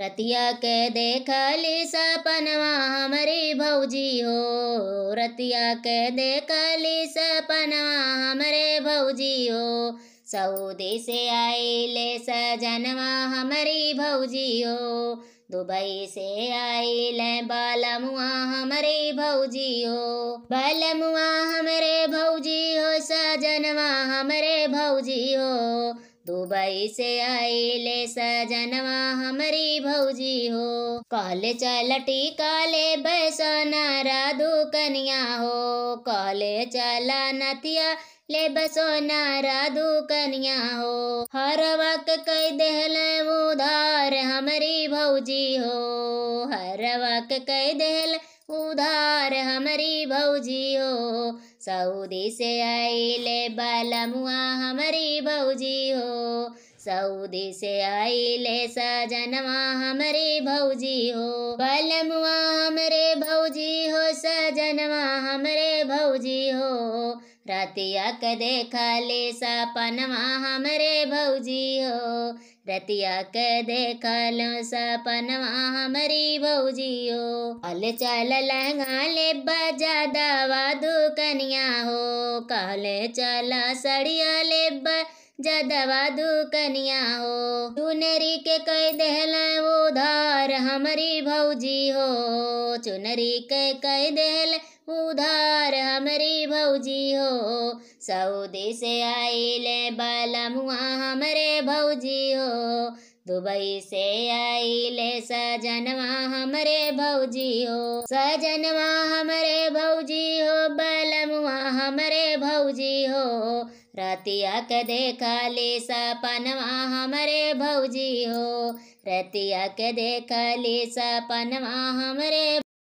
रतिया के देखली सपनवा हमरी भौजी हो, रतिया के देखली सपनवा हमरे भौजी हो। सऊदी से आइले सजनवा हमरी भौजी हो, दुबई से आइले बालमुआ हमरे भौजी हो। बालमुआ हमरे भौजी हो, सजनवा हमरे भौजी हो, दुबई से आइले सजनवा हमरी भौजी हो। काले चलटी काले बैसना राधु कनिया हो, काले चला नतिया ले बसोना राधु कनिया हो। हर वक्त कई देहल उधार हमरी भौजी हो, हर वक्त कई देहल उधार हमरी भौजी हो। सऊदी से आइले बालमुआ हमरी भौजी हो, सऊदी से आइले सजनवा हमरे भौजी हो। बालमुआ हमरे भौजी हो, सजनवा हमरे भौजी हो। रतिया के देखले सपनवा हमरे भौजी हो, रतिया के देखलो सपनवा हमारी भौजी हो। अल चल लहंगा ले बजा दवा दुकनिया हो, कहले चला सड़िया ले बजा दवा दुकनिया हो। चुनरी के कई देहल उधार हमारी भौजी हो, चुनरी के कई देहल उधार हमारी भौजी हो। सऊदी से आइले बालमुआ हमरे भौजी हो, दुबई से आइले सजनवा हमरे भौजी हो। सजनवा हमरे भौजी हो, बालमुआ हमरे भौजी हो। रतिया के देखले सपनवा हमरे भौजी हो, रतिया के देखले सपनवा हमरे